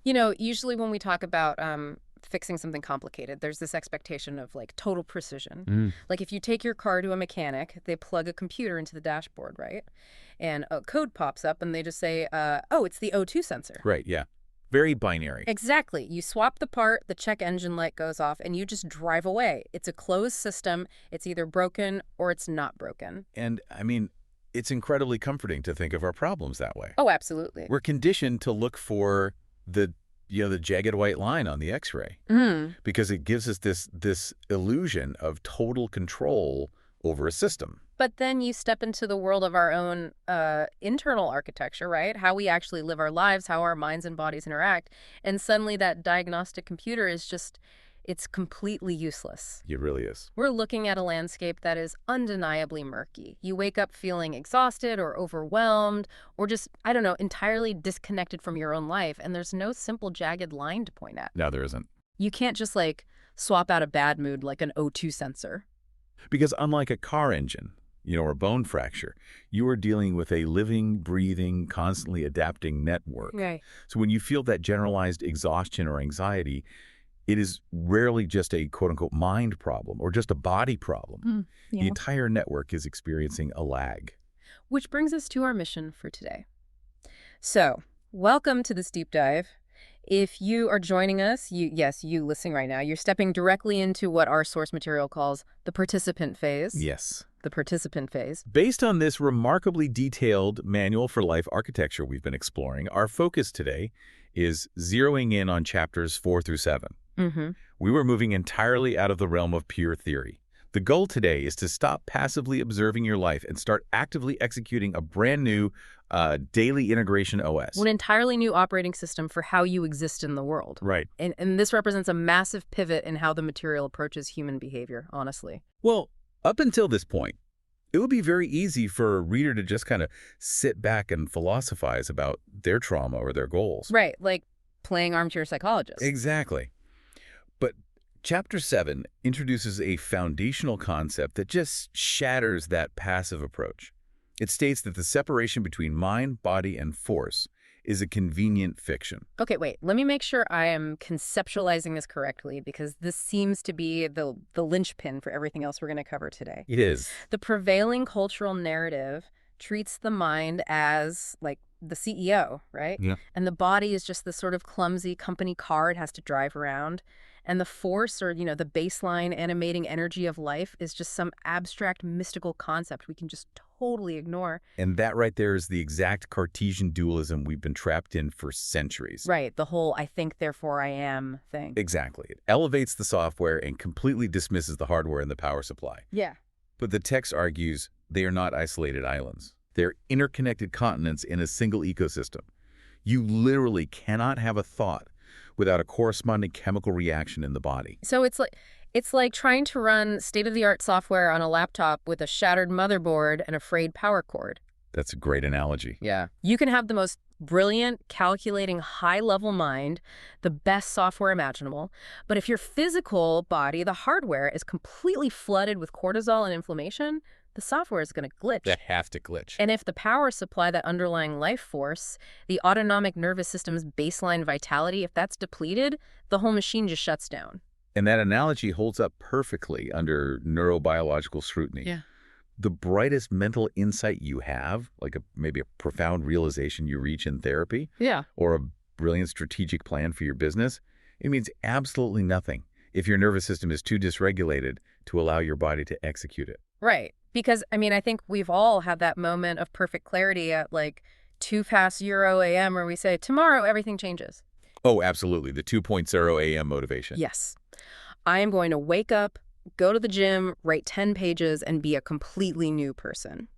You know, usually when we talk about fixing something complicated, there's this expectation of like total precision. Mm, Like if you take your car to a mechanic, they plug a computer into the dashboard, right? And a code pops up and they just say, oh, it's the O2 sensor. right, yeah. Very binary. Exactly. You swap the part, the check engine light goes off, and you just drive away. It's a closed system. It's either broken or it's not broken. And, I mean, it's incredibly comforting to think of our problems that way. Oh, absolutely. We're conditioned to look for the jagged white line on the X-ray Mm. because it gives us this illusion of total control over a system. But then you step into the world of our own internal architecture, right? How we actually live our lives, how our minds and bodies interact. And suddenly that diagnostic computer is just, it's completely useless. It really is. We're looking at a landscape that is undeniably murky. You wake up feeling exhausted or overwhelmed or just, I don't know, entirely disconnected from your own life. And there's no simple jagged line to point at. No, there isn't. You can't just like swap out a bad mood like an O2 sensor. Because unlike a car engine, or a bone fracture, you are dealing with a living, breathing, constantly adapting network. Right. So when you feel that generalized exhaustion or anxiety, it is rarely just a quote-unquote mind problem or just a body problem. The Yeah. entire network is experiencing a lag. Which brings us to our mission for today. So, welcome to this deep dive. If you are joining us, you listening right now, you're stepping directly into what our source material calls the participant phase. Yes. The participant phase. Based on this remarkably detailed manual for life architecture we've been exploring, our focus today is zeroing in on chapters 4 through 7. Mm-hmm. We were moving entirely out of the realm of pure theory. The goal today is to stop passively observing your life and start actively executing a brand new daily integration OS. An entirely new operating system for how you exist in the world. Right. And this represents a massive pivot in how the material approaches human behavior, honestly. Well, up until this point, it would be very easy for a reader to just kind of sit back and philosophize about their trauma or their goals. Right, like playing armchair psychologist. Exactly. But Chapter 7 introduces a foundational concept that just shatters that passive approach. It states that the separation between mind, body, and force is a convenient fiction. Okay, wait. Let me make sure I am conceptualizing this correctly because this seems to be the linchpin for everything else we're going to cover today. It is. The prevailing cultural narrative treats the mind as, like, the CEO, right? Yeah. And the body is just this sort of clumsy company car it has to drive around. And the force or, the baseline animating energy of life is just some abstract mystical concept we can just totally ignore. And that right there is the exact Cartesian dualism we've been trapped in for centuries. Right, the whole I think, therefore I am thing. Exactly. It elevates the software and completely dismisses the hardware and the power supply. Yeah. But the text argues they are not isolated islands. They're interconnected continents in a single ecosystem. You literally cannot have a thought without a corresponding chemical reaction in the body. So it's like trying to run state-of-the-art software on a laptop with a shattered motherboard and a frayed power cord. That's a great analogy. Yeah. You can have the most brilliant, calculating, high-level mind, the best software imaginable, but if your physical body, the hardware, is completely flooded with cortisol and inflammation, the software is going to glitch. That have to glitch. And if the power supply, that underlying life force, the autonomic nervous system's baseline vitality, if that's depleted, the whole machine just shuts down. And that analogy holds up perfectly under neurobiological scrutiny. Yeah. The brightest mental insight you have, like maybe a profound realization you reach in therapy, Yeah. or a brilliant strategic plan for your business, it means absolutely nothing if your nervous system is too dysregulated to allow your body to execute it. Right. Because, I think we've all had that moment of perfect clarity at like 2:00 a.m. where we say, tomorrow everything changes. Oh, absolutely. The 2.0 a.m. motivation. Yes. I am going to wake up, go to the gym, write 10 pages, and be a completely new person.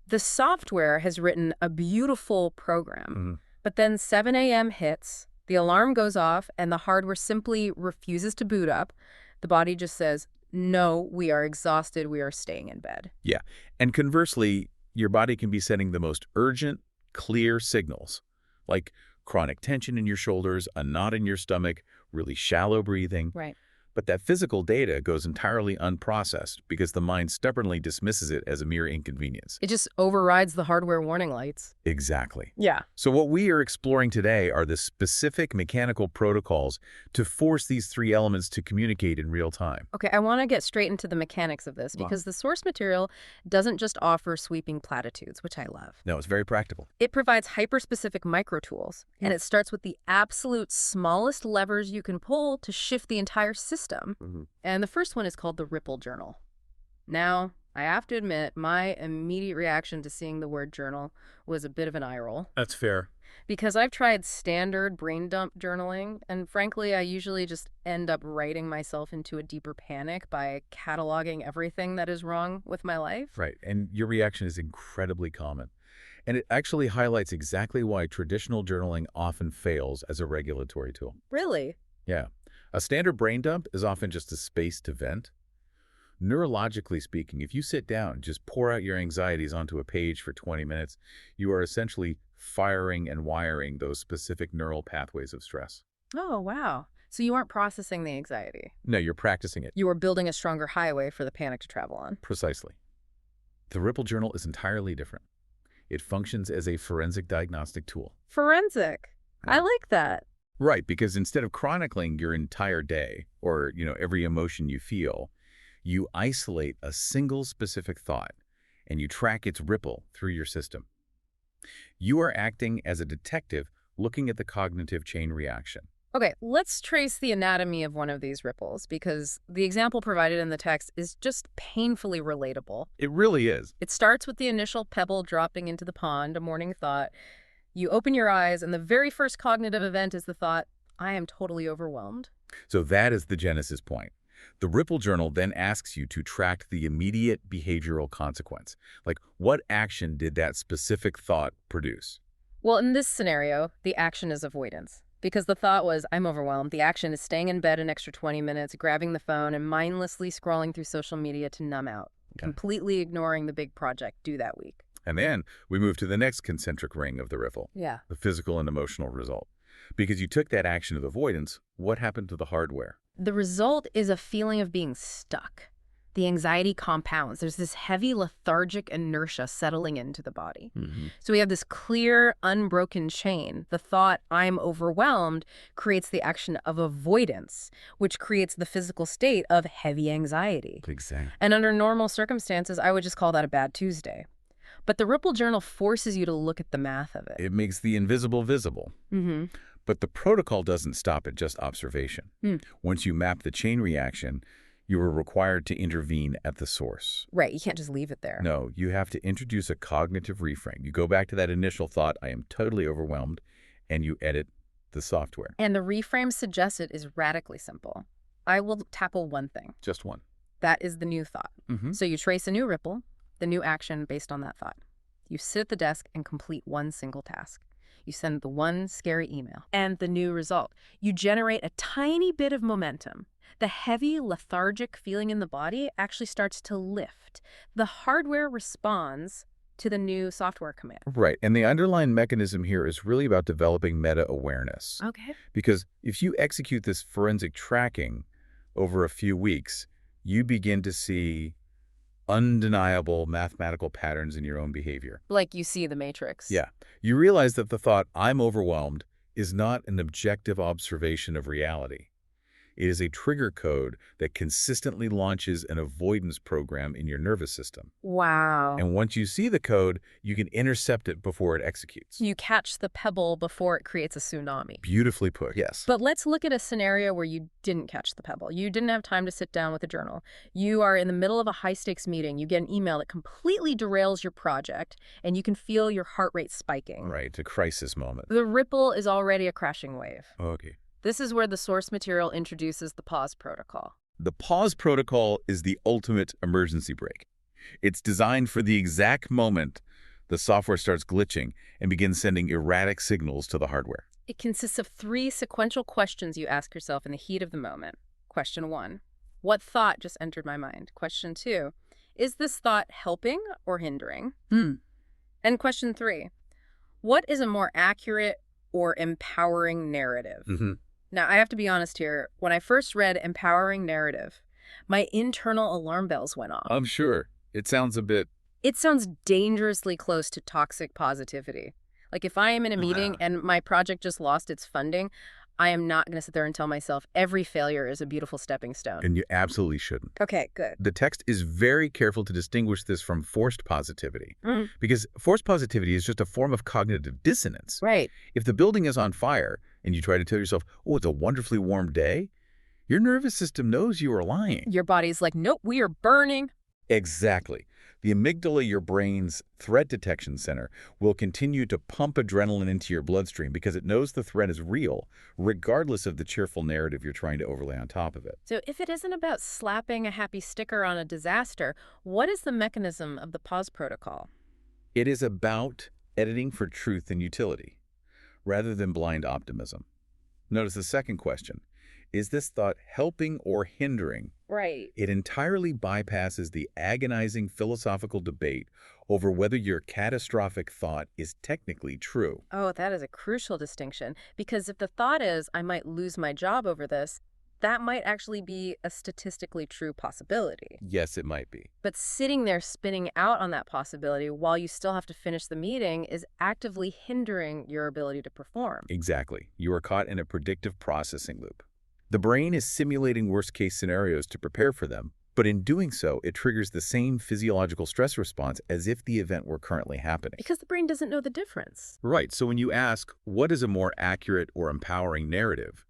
The software has written a beautiful program, but then 7 a.m. hits, the alarm goes off, and the hardware simply refuses to boot up. The body just says, no, we are exhausted, we are staying in bed. Yeah. And conversely, your body can be sending the most urgent, clear signals, like chronic tension in your shoulders, a knot in your stomach, really shallow breathing. Right. But that physical data goes entirely unprocessed because the mind stubbornly dismisses it as a mere inconvenience. It just overrides the hardware warning lights. Exactly. Yeah. So what we are exploring today are the specific mechanical protocols to force these three elements to communicate in real time. Okay, I want to get straight into the mechanics of this because the source material doesn't just offer sweeping platitudes, which I love. No, it's very practical. It provides hyper-specific micro-tools, and it starts with the absolute smallest levers you can pull to shift the entire system. And the first one is called the Ripple Journal. Now, I have to admit, my immediate reaction to seeing the word journal was a bit of an eye roll. That's fair. Because I've tried standard brain dump journaling, and frankly, I usually just end up writing myself into a deeper panic by cataloging everything that is wrong with my life. Right, and your reaction is incredibly common. And it actually highlights exactly why traditional journaling often fails as a regulatory tool. Really? Yeah. A standard brain dump is often just a space to vent. Neurologically speaking, if you sit down and just pour out your anxieties onto a page for 20 minutes, you are essentially firing and wiring those specific neural pathways of stress. Oh, wow. So you aren't processing the anxiety. No, you're practicing it. You are building a stronger highway for the panic to travel on. Precisely. The Ripple Journal is entirely different. It functions as a forensic diagnostic tool. Forensic. I like that. Right, because instead of chronicling your entire day or, every emotion you feel, you isolate a single specific thought and you track its ripple through your system. You are acting as a detective looking at the cognitive chain reaction. Okay, let's trace the anatomy of one of these ripples because the example provided in the text is just painfully relatable. It really is. It starts with the initial pebble dropping into the pond, a morning thought. You open your eyes, and the very first cognitive event is the thought, I am totally overwhelmed. So that is the genesis point. The Ripple Journal then asks you to track the immediate behavioral consequence. Like, what action did that specific thought produce? Well, in this scenario, the action is avoidance. Because the thought was, I'm overwhelmed. The action is staying in bed an extra 20 minutes, grabbing the phone, and mindlessly scrolling through social media to numb out, completely ignoring the big project due that week. And then we move to the next concentric ring of the ripple, Yeah. the physical and emotional result. Because you took that action of avoidance, what happened to the hardware? The result is a feeling of being stuck. The anxiety compounds. There's this heavy lethargic inertia settling into the body. So we have this clear, unbroken chain. The thought, I'm overwhelmed, creates the action of avoidance, which creates the physical state of heavy anxiety. Exactly. And under normal circumstances, I would just call that a bad Tuesday. But the Ripple Journal forces you to look at the math of it. It makes the invisible visible. But the protocol doesn't stop at just observation. Once you map the chain reaction, you are required to intervene at the source. Right, you can't just leave it there. No, you have to introduce a cognitive reframe. You go back to that initial thought, I am totally overwhelmed, and you edit the software. And the reframe suggested is radically simple. I will tackle one thing. Just one. That is the new thought. So you trace a new ripple, the new action based on that thought. You sit at the desk and complete one single task. You send the one scary email. And the new result. You generate a tiny bit of momentum. The heavy, lethargic feeling in the body actually starts to lift. The hardware responds to the new software command. Right, and the underlying mechanism here is really about developing meta-awareness. Okay. Because if you execute this forensic tracking over a few weeks, you begin to see undeniable mathematical patterns in your own behavior. Like you see the Matrix. Yeah. You realize that the thought, I'm overwhelmed, is not an objective observation of reality. It is a trigger code that consistently launches an avoidance program in your nervous system. Wow. And once you see the code, you can intercept it before it executes. You catch the pebble before it creates a tsunami. Beautifully put, yes. But let's look at a scenario where you didn't catch the pebble. You didn't have time to sit down with a journal. You are in the middle of a high-stakes meeting. You get an email that completely derails your project, and you can feel your heart rate spiking. Right, a crisis moment. The ripple is already a crashing wave. Okay. This is where the source material introduces the pause protocol. The pause protocol is the ultimate emergency brake. It's designed for the exact moment the software starts glitching and begins sending erratic signals to the hardware. It consists of 3 sequential questions you ask yourself in the heat of the moment. Question 1, what thought just entered my mind? Question 2, is this thought helping or hindering? And question 3, what is a more accurate or empowering narrative? Now, I have to be honest here. When I first read Empowering Narrative, my internal alarm bells went off. I'm sure. It sounds a bit... It sounds dangerously close to toxic positivity. Like if I am in a meeting and my project just lost its funding, I am not going to sit there and tell myself every failure is a beautiful stepping stone. And you absolutely shouldn't. Okay, good. The text is very careful to distinguish this from forced positivity, because forced positivity is just a form of cognitive dissonance. Right. If the building is on fire and you try to tell yourself, oh, it's a wonderfully warm day, your nervous system knows you are lying. Your body's like, nope, we are burning. Exactly. The amygdala, your brain's threat detection center, will continue to pump adrenaline into your bloodstream because it knows the threat is real, regardless of the cheerful narrative you're trying to overlay on top of it. So if it isn't about slapping a happy sticker on a disaster, what is the mechanism of the pause protocol? It is about editing for truth and utility, rather than blind optimism. Notice the second question. Is this thought helping or hindering? Right. It entirely bypasses the agonizing philosophical debate over whether your catastrophic thought is technically true. Oh, that is a crucial distinction. Because if the thought is, I might lose my job over this, that might actually be a statistically true possibility. Yes, it might be. But sitting there spinning out on that possibility while you still have to finish the meeting is actively hindering your ability to perform. Exactly. You are caught in a predictive processing loop. The brain is simulating worst-case scenarios to prepare for them, but in doing so, it triggers the same physiological stress response as if the event were currently happening. Because the brain doesn't know the difference. Right. So when you ask, what is a more accurate or empowering narrative,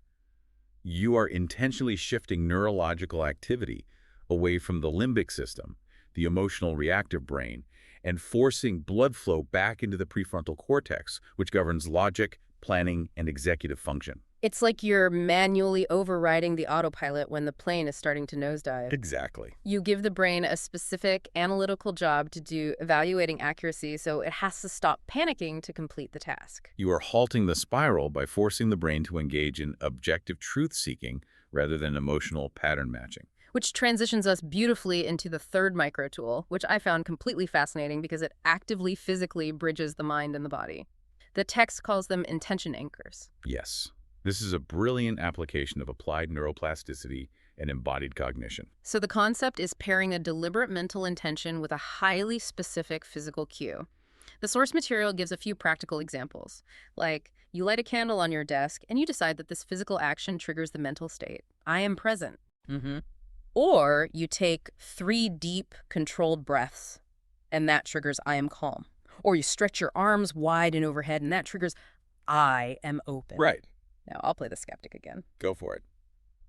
you are intentionally shifting neurological activity away from the limbic system, the emotional reactive brain, and forcing blood flow back into the prefrontal cortex, which governs logic, planning, and executive function. It's like you're manually overriding the autopilot when the plane is starting to nosedive. Exactly. You give the brain a specific analytical job to do evaluating accuracy, so it has to stop panicking to complete the task. You are halting the spiral by forcing the brain to engage in objective truth-seeking rather than emotional pattern matching. Which transitions us beautifully into the third micro tool, which I found completely fascinating because it actively physically bridges the mind and the body. The text calls them intention anchors. Yes. This is a brilliant application of applied neuroplasticity and embodied cognition. So the concept is pairing a deliberate mental intention with a highly specific physical cue. The source material gives a few practical examples, like you light a candle on your desk and you decide that this physical action triggers the mental state, I am present. Or you take 3 deep, controlled breaths, and that triggers I am calm. Or you stretch your arms wide and overhead, and that triggers I am open. Right. Now, I'll play the skeptic again. Go for it.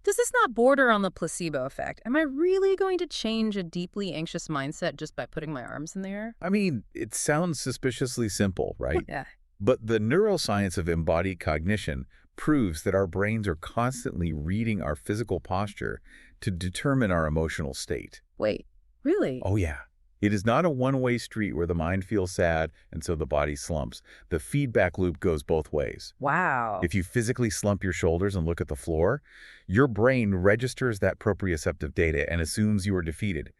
Does this not border on the placebo effect? Am I really going to change a deeply anxious mindset just by putting my arms in the air? I mean, it sounds suspiciously simple, right? Yeah. But the neuroscience of embodied cognition proves that our brains are constantly reading our physical posture to determine our emotional state. Wait, really? Oh, yeah. It is not a one-way street where the mind feels sad and so the body slumps. The feedback loop goes both ways. Wow. If you physically slump your shoulders and look at the floor, your brain registers that proprioceptive data and assumes you are defeated.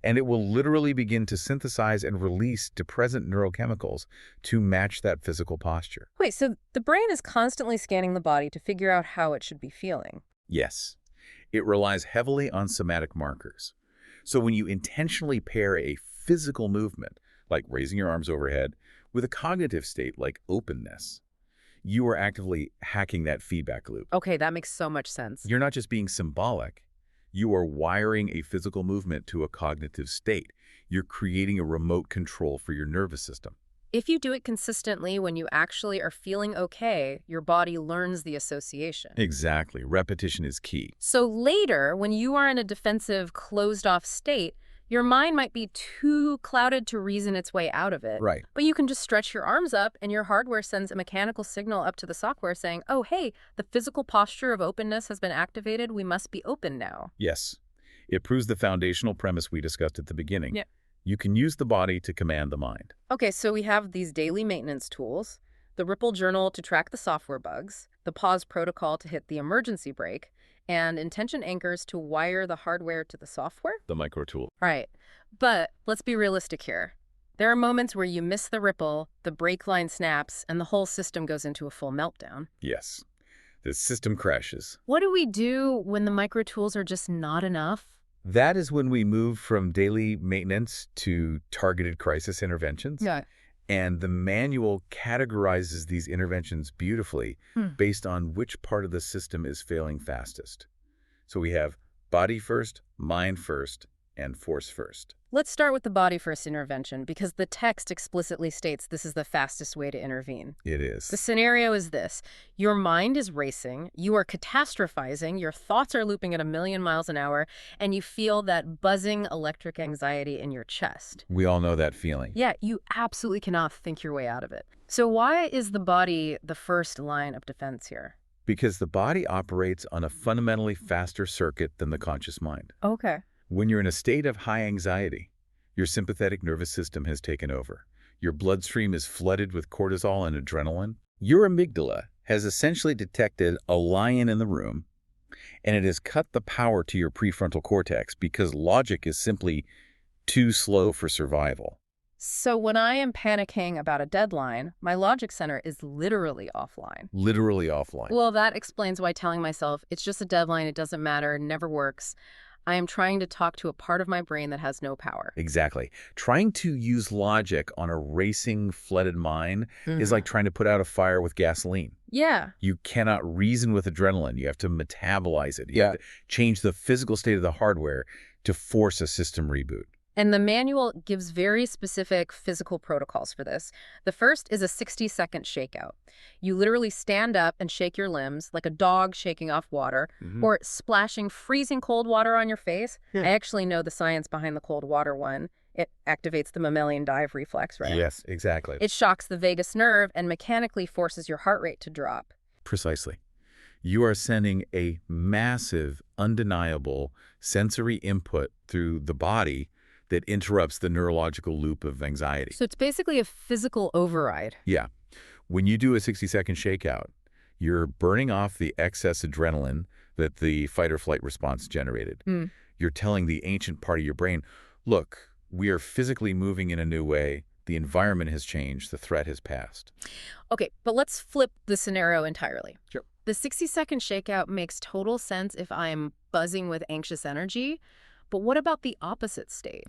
And it will literally begin to synthesize and release depressant neurochemicals to match that physical posture. Wait, so the brain is constantly scanning the body to figure out how it should be feeling? Yes. It relies heavily on somatic markers. So when you intentionally pair a physical movement, like raising your arms overhead, with a cognitive state like openness, you are actively hacking that feedback loop. Okay, that makes so much sense. You're not just being symbolic. You are wiring a physical movement to a cognitive state. You're creating a remote control for your nervous system. If you do it consistently when you actually are feeling okay, your body learns the association. Exactly. Repetition is key. So later, when you are in a defensive, closed-off state, your mind might be too clouded to reason its way out of it. Right. But you can just stretch your arms up and your hardware sends a mechanical signal up to the software saying, oh, hey, the physical posture of openness has been activated. We must be open now. Yes. It proves the foundational premise we discussed at the beginning. Yeah. You can use the body to command the mind. Okay, so we have these daily maintenance tools, the Ripple Journal to track the software bugs, the pause protocol to hit the emergency brake, and intention anchors to wire the hardware to the software? The micro tool. Right. But let's be realistic here. There are moments where you miss the ripple, the brake line snaps, and the whole system goes into a full meltdown. Yes. the system crashes. What do we do when the micro tools are just not enough? That is when we move from daily maintenance to targeted crisis interventions. Yeah. And the manual categorizes these interventions beautifully based on which part of the system is failing fastest. So we have body first, mind first, and force first. Let's start with the body first intervention because the text explicitly states this is the fastest way to intervene. It is. The scenario is this. Your mind is racing, you are catastrophizing, your thoughts are looping at 1,000,000 miles an hour, and you feel that buzzing electric anxiety in your chest. We all know that feeling. Yeah, you absolutely cannot think your way out of it. So why is the body the first line of defense here? Because the body operates on a fundamentally faster circuit than the conscious mind. Okay. When you're in a state of high anxiety, your sympathetic nervous system has taken over. Your bloodstream is flooded with cortisol and adrenaline. Your amygdala has essentially detected a lion in the room, and it has cut the power to your prefrontal cortex because logic is simply too slow for survival. So when I am panicking about a deadline, my logic center is literally offline. Literally offline. Well, that explains why telling myself, it's just a deadline, it doesn't matter, never works. I am trying to talk to a part of my brain that has no power. Exactly. Trying to use logic on a racing, flooded mind is like trying to put out a fire with gasoline. Yeah. You cannot reason with adrenaline. You have to metabolize it. You have to change the physical state of the hardware to force a system reboot. And the manual gives very specific physical protocols for this. The first is a 60-second shakeout. You literally stand up and shake your limbs like a dog shaking off water or splashing freezing cold water on your face. I actually know the science behind the cold water one. It activates the mammalian dive reflex, right? Yes, exactly. It shocks the vagus nerve and mechanically forces your heart rate to drop. Precisely. You are sending a massive, undeniable sensory input through the body that interrupts the neurological loop of anxiety. So it's basically a physical override. Yeah. When you do a 60-second shakeout, you're burning off the excess adrenaline that the fight-or-flight response generated. You're telling the ancient part of your brain, look, we are physically moving in a new way. The environment has changed. The threat has passed. Okay, but let's flip the scenario entirely. Sure. The 60-second shakeout makes total sense if I'm buzzing with anxious energy. But what about the opposite state?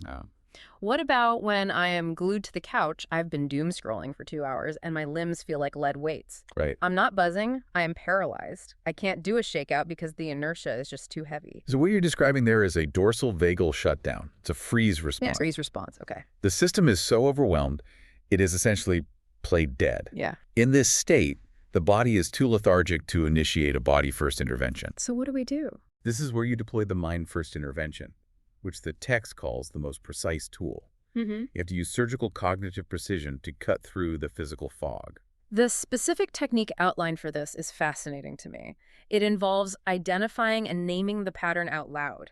What about when I am glued to the couch, I've been doom scrolling for 2 hours, and my limbs feel like lead weights? Right. I'm not buzzing. I am paralyzed. I can't do a shakeout because the inertia is just too heavy. So what you're describing there is a dorsal vagal shutdown. It's a freeze response. Yeah, freeze response. Okay. The system is so overwhelmed, it is essentially played dead. Yeah. In this state, the body is too lethargic to initiate a body-first intervention. So what do we do? This is where you deploy the mind-first intervention, which the text calls the most precise tool. You have to use surgical cognitive precision to cut through the physical fog. The specific technique outlined for this is fascinating to me. It involves identifying and naming the pattern out loud.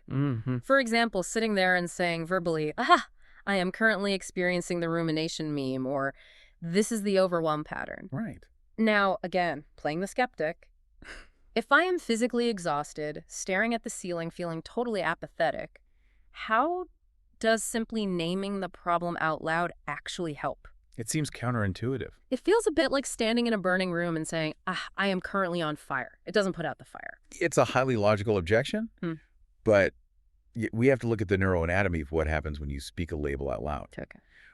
For example, sitting there and saying verbally, aha, I am currently experiencing the rumination meme, or this is the overwhelm pattern. Right. Now, again, playing the skeptic, if I am physically exhausted, staring at the ceiling, feeling totally apathetic, how does simply naming the problem out loud actually help? It seems counterintuitive. It feels a bit like standing in a burning room and saying, I am currently on fire. It doesn't put out the fire. It's a highly logical objection, but we have to look at the neuroanatomy of what happens when you speak a label out loud. Okay.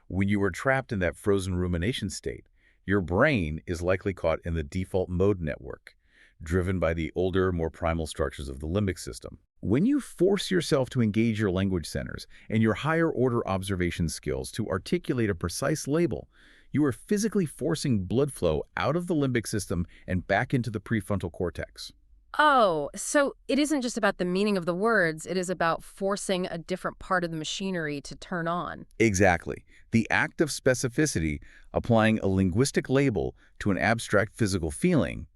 When you are trapped in that frozen rumination state, your brain is likely caught in the default mode network, driven by the older, more primal structures of the limbic system. When you force yourself to engage your language centers and your higher-order observation skills to articulate a precise label, you are physically forcing blood flow out of the limbic system and back into the prefrontal cortex. Oh, so it isn't just about the meaning of the words. It is about forcing a different part of the machinery to turn on. Exactly. The act of specificity, applying a linguistic label to an abstract physical feeling,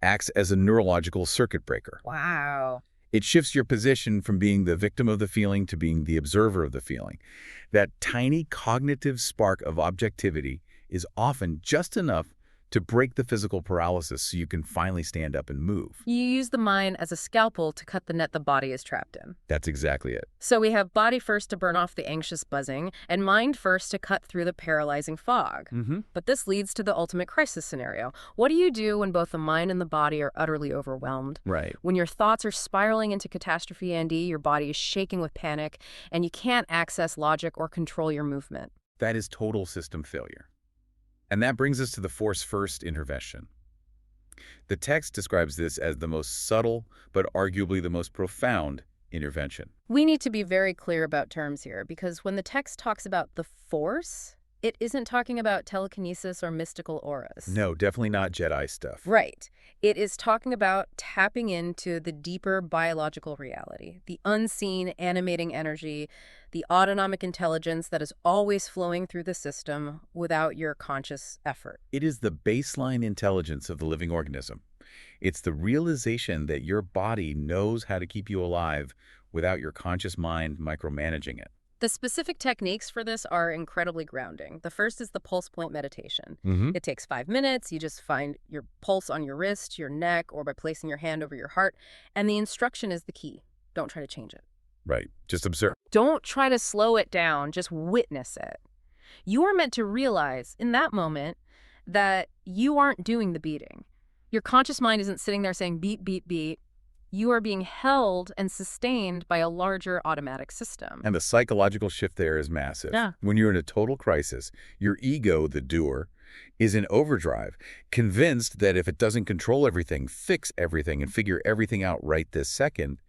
acts as a neurological circuit breaker. Wow. It shifts your position from being the victim of the feeling to being the observer of the feeling. That tiny cognitive spark of objectivity is often just enough to break the physical paralysis so you can finally stand up and move. You use the mind as a scalpel to cut the net the body is trapped in. That's exactly it. So we have body first to burn off the anxious buzzing, and mind first to cut through the paralyzing fog. But this leads to the ultimate crisis scenario. What do you do when both the mind and the body are utterly overwhelmed? Right. When your thoughts are spiraling into catastrophe, Andy, your body is shaking with panic, and you can't access logic or control your movement. That is total system failure. And that brings us to the force-first intervention. The text describes this as the most subtle, but arguably the most profound intervention. We need to be very clear about terms here, because when the text talks about the force, it isn't talking about telekinesis or mystical auras. No, definitely not Jedi stuff. Right. It is talking about tapping into the deeper biological reality, the unseen animating energy, the autonomic intelligence that is always flowing through the system without your conscious effort. It is the baseline intelligence of the living organism. It's the realization that your body knows how to keep you alive without your conscious mind micromanaging it. The specific techniques for this are incredibly grounding. The first is the pulse point meditation. It takes 5 minutes. You just find your pulse on your wrist, your neck, or by placing your hand over your heart. And the instruction is the key. Don't try to change it. Right. Just observe. Don't try to slow it down. Just witness it. You are meant to realize in that moment that you aren't doing the beating. Your conscious mind isn't sitting there saying beat, beat, beat. You are being held and sustained by a larger automatic system. And the psychological shift there is massive. Yeah. When you're in a total crisis, your ego, the doer, is in overdrive, convinced that if it doesn't control everything, fix everything, and figure everything out right this second,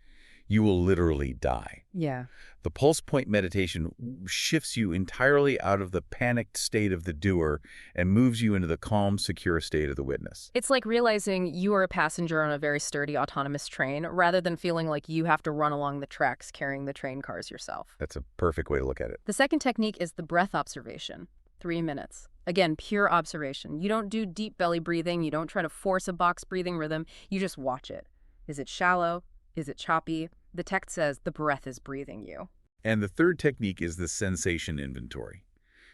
you will literally die. Yeah. The pulse point meditation shifts you entirely out of the panicked state of the doer and moves you into the calm, secure state of the witness. It's like realizing you are a passenger on a very sturdy autonomous train rather than feeling like you have to run along the tracks carrying the train cars yourself. That's a perfect way to look at it. The second technique is the breath observation. 3 minutes. Again, pure observation. You don't do deep belly breathing. You don't try to force a box breathing rhythm. You just watch it. Is it shallow? Is it choppy? The text says the breath is breathing you. And the third technique is the sensation inventory,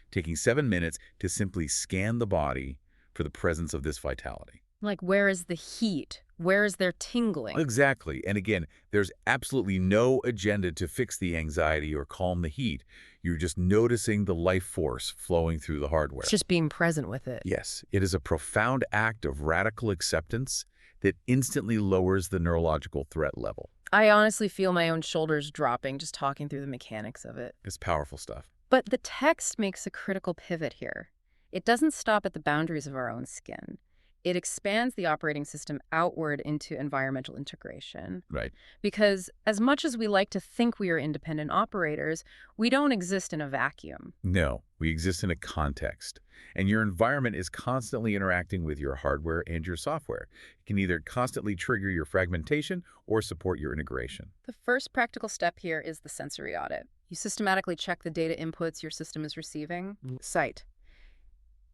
taking 7 minutes to simply scan the body for the presence of this vitality. Like, where is the heat? Where is there tingling? Exactly. And again, there's absolutely no agenda to fix the anxiety or calm the heat. You're just noticing the life force flowing through the hardware. It's just being present with it. Yes, it is a profound act of radical acceptance that instantly lowers the neurological threat level. I honestly feel my own shoulders dropping just talking through the mechanics of it. It's powerful stuff. But the text makes a critical pivot here. It doesn't stop at the boundaries of our own skin. It expands the operating system outward into environmental integration. Right. Because as much as we like to think we are independent operators, we don't exist in a vacuum. No, we exist in a context. And your environment is constantly interacting with your hardware and your software. It can either constantly trigger your fragmentation or support your integration. The first practical step here is the sensory audit. You systematically check the data inputs your system is receiving. Sight.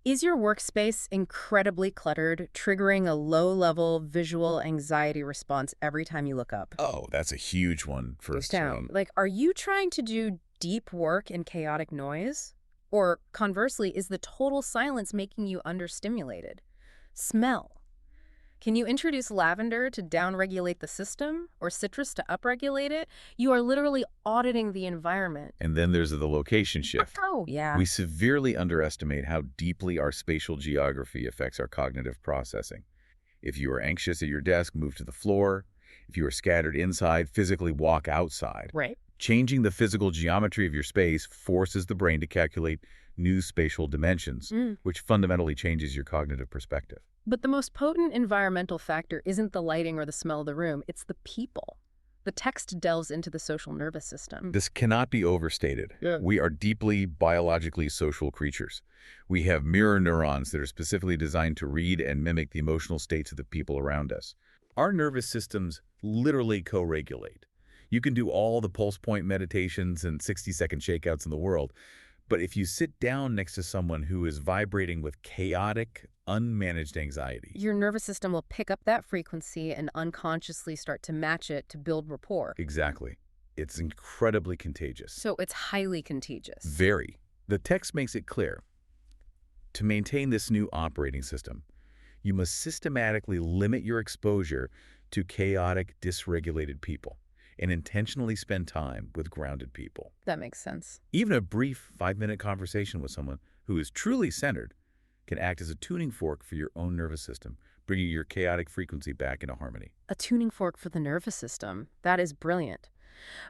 Is your workspace incredibly cluttered, triggering a low-level visual anxiety response every time you look up? Oh, that's a huge one for Goes down. Like, are you trying to do deep work in chaotic noise? Or conversely, is the total silence making you understimulated? Smell. Can you introduce lavender to downregulate the system or citrus to upregulate it? You are literally auditing the environment. And then there's the location shift. Oh, yeah. We severely underestimate how deeply our spatial geography affects our cognitive processing. If you are anxious at your desk, move to the floor. If you are scattered inside, physically walk outside. Right. Changing the physical geometry of your space forces the brain to calculate new spatial dimensions, which fundamentally changes your cognitive perspective. But the most potent environmental factor isn't the lighting or the smell of the room, it's the people. The text delves into the social nervous system. This cannot be overstated. Yeah. We are deeply biologically social creatures. We have mirror neurons that are specifically designed to read and mimic the emotional states of the people around us. Our nervous systems literally co-regulate. You can do all the pulse point meditations and 60-second shakeouts in the world, but if you sit down next to someone who is vibrating with chaotic, unmanaged anxiety, your nervous system will pick up that frequency and unconsciously start to match it to build rapport. Exactly. It's incredibly contagious. So it's highly contagious. Very. The text makes it clear. To maintain this new operating system, You must systematically limit your exposure to chaotic, dysregulated people and intentionally spend time with grounded people. That makes sense. Even a brief 5-minute conversation with someone who is truly centered can act as a tuning fork for your own nervous system, bringing your chaotic frequency back into harmony. A tuning fork for the nervous system. That is brilliant.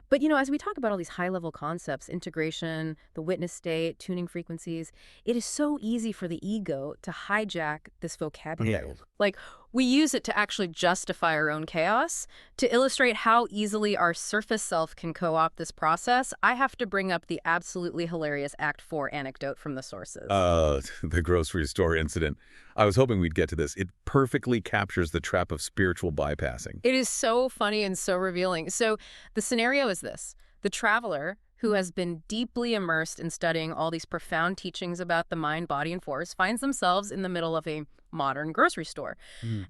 But, as we talk about all these high-level concepts, integration, the witness state, tuning frequencies, it is so easy for the ego to hijack this vocabulary. Yeah. Like, we use it to actually justify our own chaos. To illustrate how easily our surface self can co-opt this process, I have to bring up the absolutely hilarious Act 4 anecdote from the sources. The grocery store incident. I was hoping we'd get to this. It perfectly captures the trap of spiritual bypassing. It is so funny and so revealing. So the scenario is this. The traveler, who has been deeply immersed in studying all these profound teachings about the mind, body, and force, finds themselves in the middle of a modern grocery store.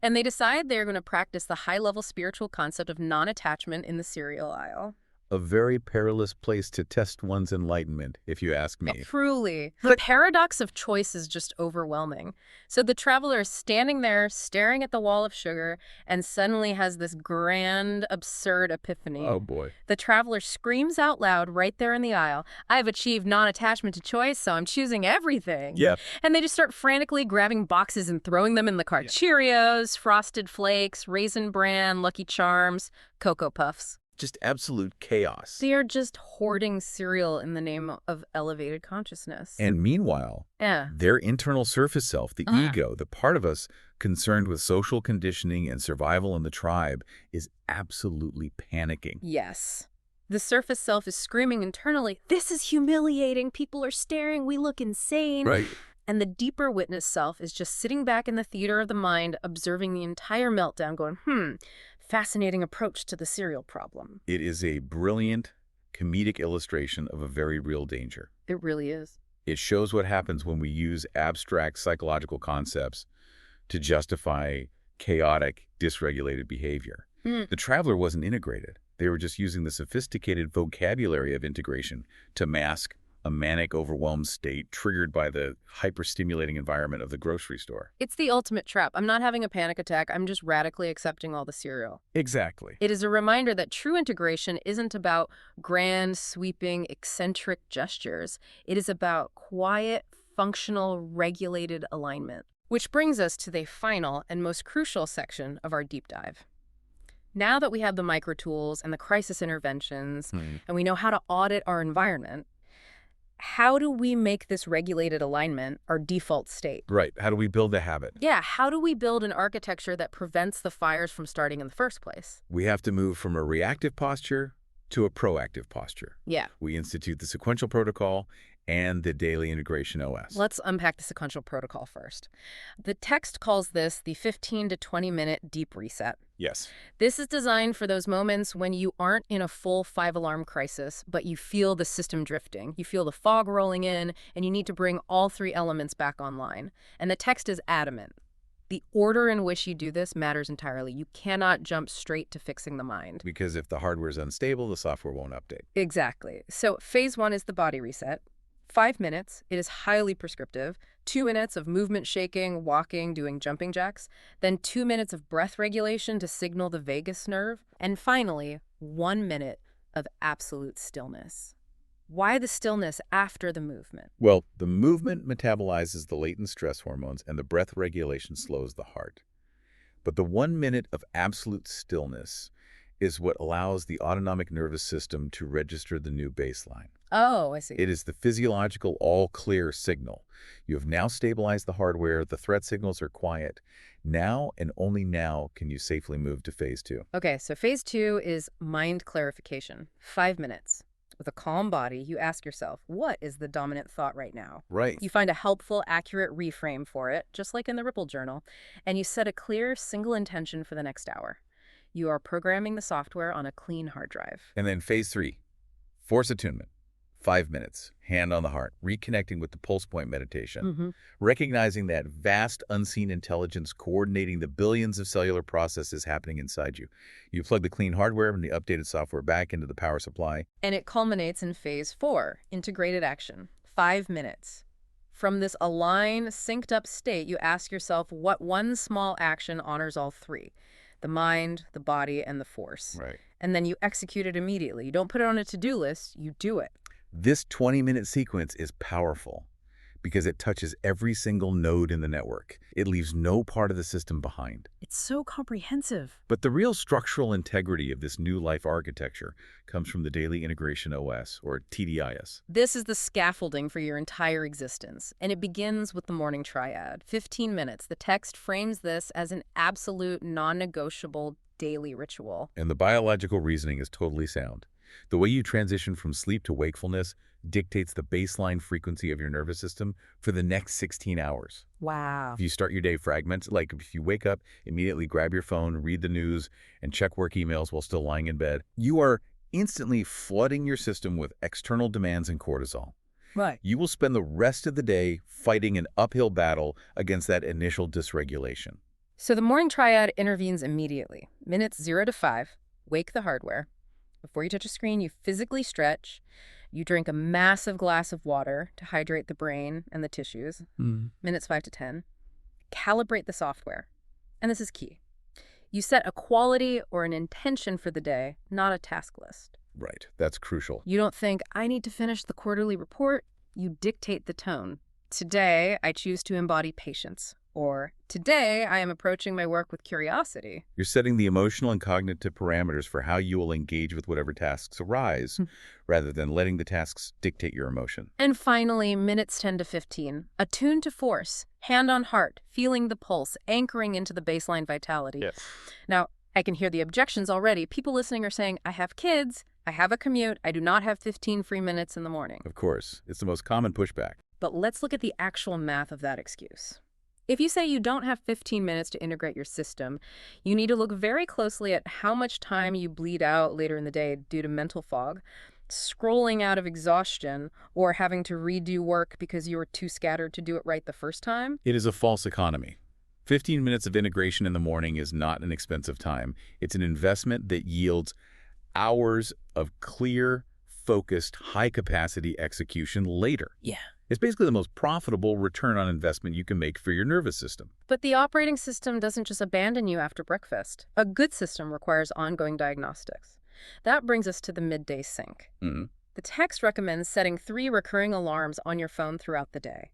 And they decide they're going to practice the high-level spiritual concept of non-attachment in the cereal aisle. A very perilous place to test one's enlightenment, if you ask me. Truly. The paradox of choice is just overwhelming. So the traveler is standing there, staring at the wall of sugar, and suddenly has this grand, absurd epiphany. Oh, boy. The traveler screams out loud right there in the aisle, "I've achieved non-attachment to choice, so I'm choosing everything." Yeah. And they just start frantically grabbing boxes and throwing them in the cart. Yeah. Cheerios, Frosted Flakes, Raisin Bran, Lucky Charms, Cocoa Puffs. Just absolute chaos. They are just hoarding cereal in the name of elevated consciousness. And meanwhile, Yeah. their internal surface self, the ego, the part of us concerned with social conditioning and survival in the tribe, is absolutely panicking. Yes. The surface self is screaming internally, "This is humiliating. People are staring. We look insane." Right. And the deeper witness self is just sitting back in the theater of the mind, observing the entire meltdown, going, fascinating approach to the cereal problem. It is a brilliant comedic illustration of a very real danger. It really is. It shows what happens when we use abstract psychological concepts to justify chaotic, dysregulated behavior. The traveler wasn't integrated. They were just using the sophisticated vocabulary of integration to mask a manic, overwhelmed state triggered by the hyper-stimulating environment of the grocery store. It's the ultimate trap. I'm not having a panic attack. I'm just radically accepting all the cereal. Exactly. It is a reminder that true integration isn't about grand, sweeping, eccentric gestures. It is about quiet, functional, regulated alignment. Which brings us to the final and most crucial section of our deep dive. Now that we have the micro tools and the crisis interventions, and we know how to audit our environment, how do we make this regulated alignment our default state? Right. How do we build a habit? Yeah, how do we build an architecture that prevents the fires from starting in the first place? We have to move from a reactive posture to a proactive posture. Yeah. We institute the sequential protocol and the daily integration OS. Let's unpack the sequential protocol first. The text calls this the 15 to 20-minute deep reset. Yes. This is designed for those moments when you aren't in a full 5-alarm crisis, but you feel the system drifting. You feel the fog rolling in, and you need to bring all 3 elements back online. And the text is adamant. The order in which you do this matters entirely. You cannot jump straight to fixing the mind. Because if the hardware is unstable, the software won't update. Exactly. So phase 1 is the body reset. 5 minutes. It is highly prescriptive. 2 minutes of movement shaking, walking, doing jumping jacks. Then 2 minutes of breath regulation to signal the vagus nerve. And finally, 1 minute of absolute stillness. Why the stillness after the movement? Well, the movement metabolizes the latent stress hormones and the breath regulation slows the heart. But the 1 minute of absolute stillness is what allows the autonomic nervous system to register the new baseline. Oh, I see. It is the physiological all-clear signal. You have now stabilized the hardware. The threat signals are quiet. Now and only now can you safely move to phase 2. Okay, so phase 2 is mind clarification. 5 minutes. With a calm body, you ask yourself, what is the dominant thought right now? Right. You find a helpful, accurate reframe for it, just like in the Ripple Journal, and you set a clear, single intention for the next hour. You are programming the software on a clean hard drive. And then phase 3, force attunement. 5 minutes, hand on the heart, reconnecting with the pulse point meditation, recognizing that vast unseen intelligence coordinating the billions of cellular processes happening inside you. You plug the clean hardware and the updated software back into the power supply. And it culminates in phase 4, integrated action. 5 minutes. From this aligned, synced up state, you ask yourself what one small action honors all three: the mind, the body, and the force. Right. And then you execute it immediately. You don't put it on a to-do list, you do it. This 20-minute sequence is powerful because it touches every single node in the network. It leaves no part of the system behind. It's so comprehensive. But the real structural integrity of this new life architecture comes from the Daily Integration OS, or TDIS. This is the scaffolding for your entire existence, and it begins with the morning triad. 15 minutes. The text frames this as an absolute, non-negotiable daily ritual. And the biological reasoning is totally sound. The way you transition from sleep to wakefulness dictates the baseline frequency of your nervous system for the next 16 hours. Wow. If you start your day fragmented, like if you wake up, immediately grab your phone, read the news, and check work emails while still lying in bed, you are instantly flooding your system with external demands and cortisol. Right. You will spend the rest of the day fighting an uphill battle against that initial dysregulation. So the morning triad intervenes immediately. Minutes 0 to 5, wake the hardware. Before you touch a screen, you physically stretch. You drink a massive glass of water to hydrate the brain and the tissues. Minutes 5 to 10. Calibrate the software. And this is key. You set a quality or an intention for the day, not a task list. Right. That's crucial. You don't think, I need to finish the quarterly report. You dictate the tone. Today, I choose to embody patience. Or, today, I am approaching my work with curiosity. You're setting the emotional and cognitive parameters for how you will engage with whatever tasks arise, rather than letting the tasks dictate your emotion. And finally, minutes 10 to 15. Attune to force, hand on heart, feeling the pulse, anchoring into the baseline vitality. Yes. Now, I can hear the objections already. People listening are saying, I have kids, I have a commute, I do not have 15 free minutes in the morning. Of course. It's the most common pushback. But let's look at the actual math of that excuse. If you say you don't have 15 minutes to integrate your system, you need to look very closely at how much time you bleed out later in the day due to mental fog, scrolling out of exhaustion, or having to redo work because you were too scattered to do it right the first time. It is a false economy. 15 minutes of integration in the morning is not an expensive time. It's an investment that yields hours of clear, focused, high-capacity execution later. Yeah. It's basically the most profitable return on investment you can make for your nervous system. But the operating system doesn't just abandon you after breakfast. A good system requires ongoing diagnostics. That brings us to the midday sync. The text recommends setting 3 recurring alarms on your phone throughout the day.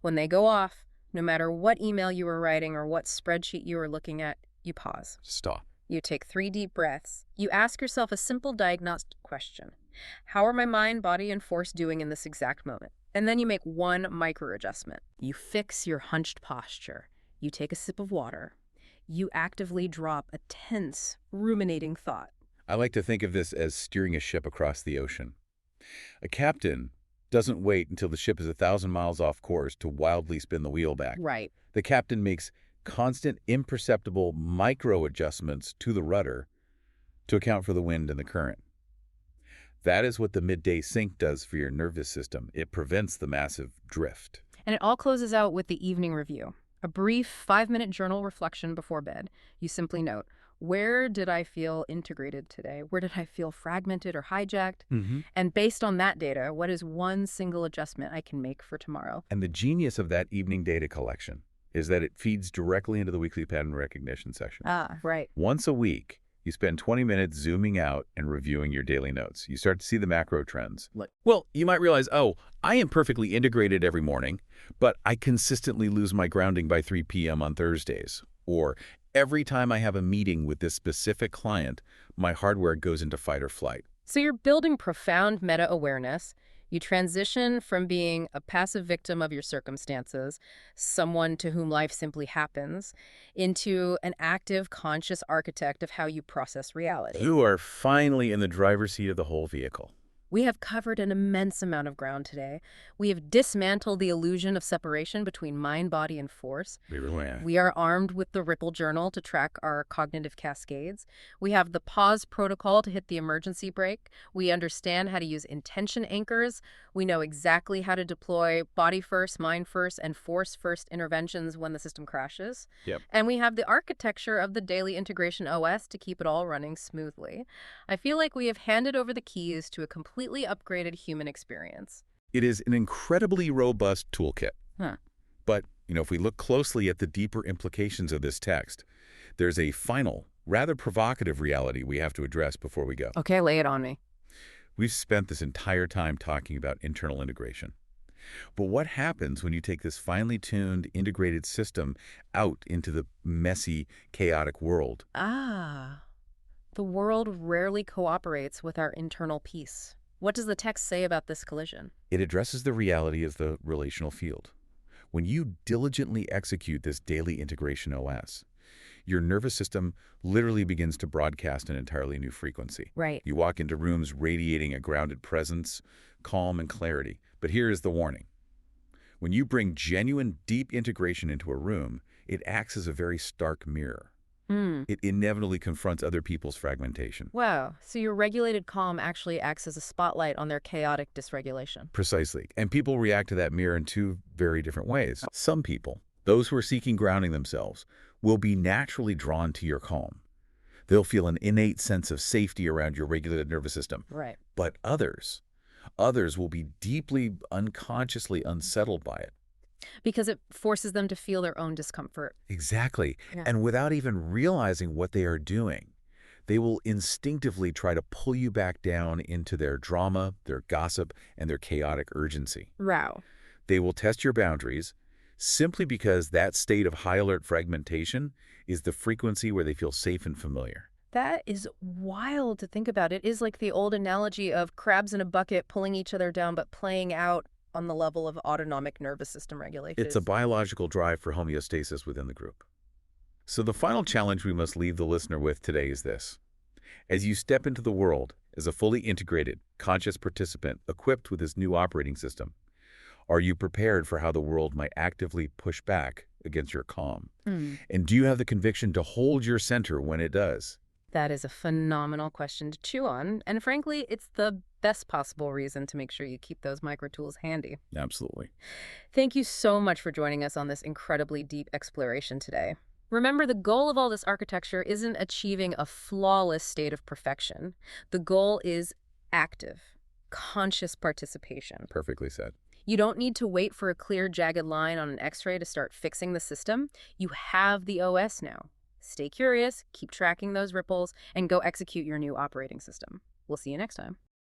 When they go off, no matter what email you were writing or what spreadsheet you were looking at, you pause. Stop. You take 3 deep breaths. You ask yourself a simple diagnostic question. How are my mind, body, and force doing in this exact moment? And then you make one micro-adjustment. You fix your hunched posture. You take a sip of water. You actively drop a tense, ruminating thought. I like to think of this as steering a ship across the ocean. A captain doesn't wait until the ship is 1,000 miles off course to wildly spin the wheel back. Right. The captain makes constant, imperceptible micro-adjustments to the rudder to account for the wind and the current. That is what the midday sync does for your nervous system. It prevents the massive drift. And it all closes out with the evening review. A brief 5-minute journal reflection before bed. You simply note, where did I feel integrated today? Where did I feel fragmented or hijacked? And based on that data, what is one single adjustment I can make for tomorrow? And the genius of that evening data collection is that it feeds directly into the weekly pattern recognition section. Ah, right. Once a week, you spend 20 minutes zooming out and reviewing your daily notes. You start to see the macro trends. Well, you might realize, oh, I am perfectly integrated every morning, but I consistently lose my grounding by 3 p.m. on Thursdays. Or every time I have a meeting with this specific client, my hardware goes into fight or flight. So you're building profound meta-awareness. You transition from being a passive victim of your circumstances, someone to whom life simply happens, into an active, conscious architect of how you process reality. You are finally in the driver's seat of the whole vehicle. We have covered an immense amount of ground today. We have dismantled the illusion of separation between mind, body, and force. We are armed with the Ripple Journal to track our cognitive cascades. We have the pause protocol to hit the emergency brake. We understand how to use intention anchors. We know exactly how to deploy body first, mind first, and force first interventions when the system crashes. And we have the architecture of the Daily Integration OS to keep it all running smoothly. I feel like we have handed over the keys to a completely upgraded human experience. It is an incredibly robust toolkit. Huh. But, if we look closely at the deeper implications of this text, there's a final, rather provocative reality we have to address before we go. Okay, lay it on me. We've spent this entire time talking about internal integration. But what happens when you take this finely tuned, integrated system out into the messy, chaotic world? Ah, the world rarely cooperates with our internal peace. What does the text say about this collision? It addresses the reality of the relational field. When you diligently execute this daily integration OS, your nervous system literally begins to broadcast an entirely new frequency. Right. You walk into rooms radiating a grounded presence, calm and clarity. But here is the warning. When you bring genuine, deep integration into a room, it acts as a very stark mirror. It inevitably confronts other people's fragmentation. Wow, so your regulated calm actually acts as a spotlight on their chaotic dysregulation. Precisely. And people react to that mirror in two very different ways. Some people, those who are seeking grounding themselves, will be naturally drawn to your calm. They'll feel an innate sense of safety around your regulated nervous system. Right. But others will be deeply, unconsciously unsettled by it. Because it forces them to feel their own discomfort. Exactly. Yeah. And without even realizing what they are doing, they will instinctively try to pull you back down into their drama, their gossip, and their chaotic urgency. Wow. They will test your boundaries simply because that state of high alert fragmentation is the frequency where they feel safe and familiar. That is wild to think about. It is like the old analogy of crabs in a bucket pulling each other down but playing out on the level of autonomic nervous system regulation. It's a biological drive for homeostasis within the group. So the final challenge we must leave the listener with today is this. As you step into the world as a fully integrated, conscious participant equipped with this new operating system, are you prepared for how the world might actively push back against your calm? And do you have the conviction to hold your center when it does? That is a phenomenal question to chew on. And frankly, it's the best possible reason to make sure you keep those micro tools handy. Absolutely. Thank you so much for joining us on this incredibly deep exploration today. Remember, the goal of all this architecture isn't achieving a flawless state of perfection. The goal is active, conscious participation. Perfectly said. You don't need to wait for a clear, jagged line on an X-ray to start fixing the system. You have the OS now. Stay curious, keep tracking those ripples, and go execute your new operating system. We'll see you next time.